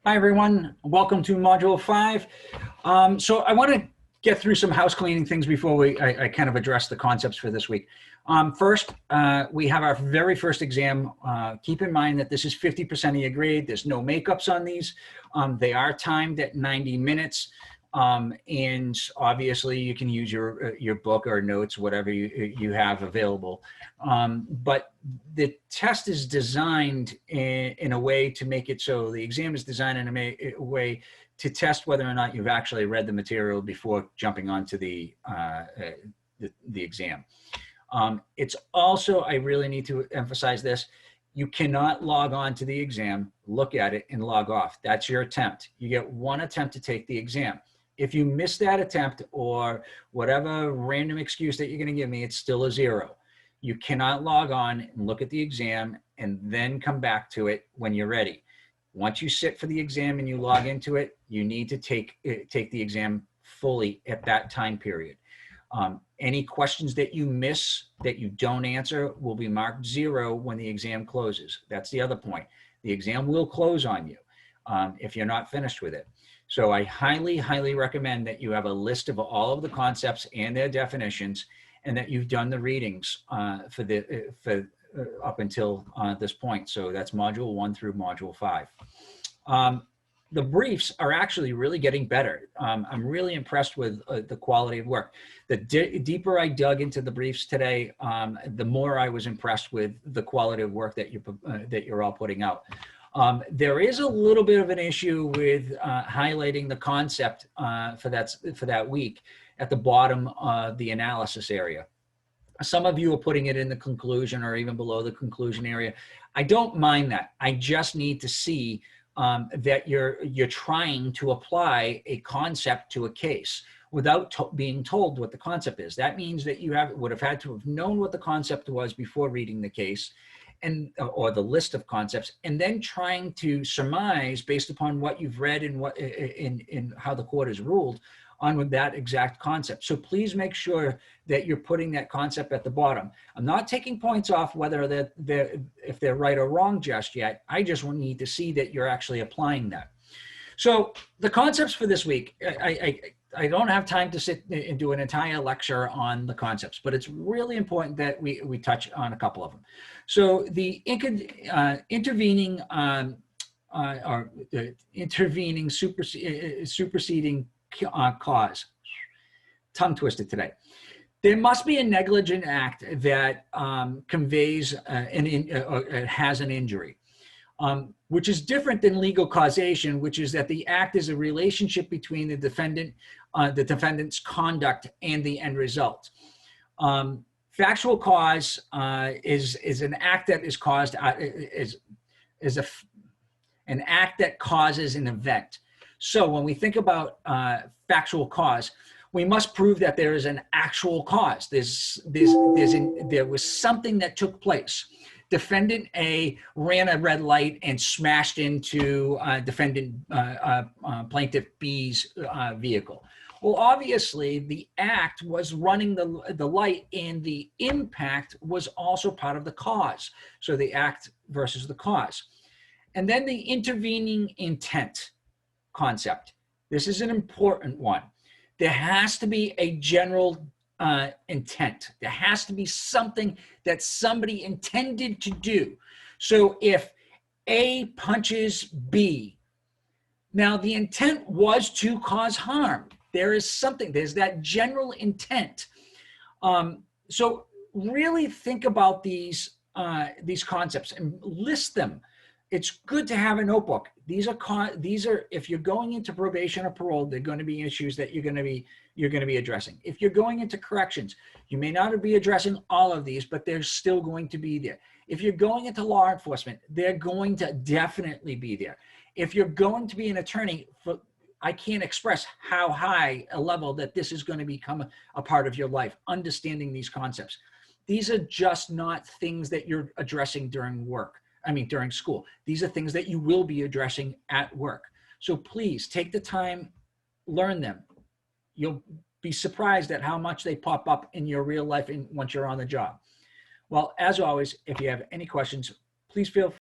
Hi, everyone. Welcome to Module 5. So I want to get through some house cleaning things before I kind of address the concepts for this week. First, we have our very first exam. Keep in mind that this is 50% of your grade. There's no makeups on these. They are timed at 90 minutes. And obviously you can use your book or notes, whatever you have available. But the test is designed in a way to make it so the exam is designed in a way to test whether or not you've actually read the material before jumping onto the exam. It's also, I really need to emphasize this, you cannot log on to the exam, look at it, and log off. That's your attempt. You get one attempt to take the exam. If you miss that attempt or whatever random excuse that you're going to give me, it's still a 0. You cannot log on and look at the exam and then come back to it when you're ready. Once you sit for the exam and you log into it, you need to take the exam fully at that time period. Any questions that you miss, that you don't answer, will be marked 0 when the exam closes. That's the other point. The exam will close on you if you're not finished with it. So I highly, highly recommend that you have a list of all of the concepts and their definitions, and that you've done the readings up until this point. So that's Module 1 through Module 5. The briefs are actually really getting better. I'm really impressed with the quality of work. The deeper I dug into the briefs today, the more I was impressed with the quality of work that you're all putting out. There is a little bit of an issue with highlighting the concept for that week at the bottom of the analysis area. Some of you are putting it in the conclusion or even below the conclusion area. I don't mind that. I just need to see that you're trying to apply a concept to a case without being told what the concept is. That means that you would have had to have known what the concept was before reading the case, or the list of concepts, and then trying to surmise based upon what you've read and what in how the court has ruled on that exact concept. So please make sure that you're putting that concept at the bottom. I'm not taking points off whether if they're right or wrong just yet. I just need to see that you're actually applying that. So the concepts for this week, I don't have time to sit and do an entire lecture on the concepts, but it's really important that we touch on a couple of them. So the intervening superseding cause, tongue twisted today. There must be a negligent act that conveys has an injury. Which is different than legal causation, which is that the act is a relationship between the defendant's conduct and the end result. Factual cause is an act that is caused an act that causes an event. So when we think about factual cause, we must prove that there is an actual cause. There was something that took place. Defendant A ran a red light and smashed into plaintiff B's vehicle. Well, obviously, the act was running the light, and the impact was also part of the cause. So the act versus the cause. And then the intervening intent concept. This is an important one. There has to be a general intent. There has to be something that somebody intended to do. So if A punches B, now the intent was to cause harm. There is something, there's that general intent. So really think about these concepts and list them. It's good to have a notebook. These are if you're going into probation or parole, they're going to be issues that you're going to be addressing. If you're going into corrections, you may not be addressing all of these, but they're still going to be there. If you're going into law enforcement, they're going to definitely be there. If you're going to be an attorney, I can't express how high a level that this is going to become a part of your life, understanding these concepts. These are just not things that you're addressing during school. These are things that you will be addressing at work. So please take the time, learn them. You'll be surprised at how much they pop up in your real life once you're on the job. Well, as always, if you have any questions, please feel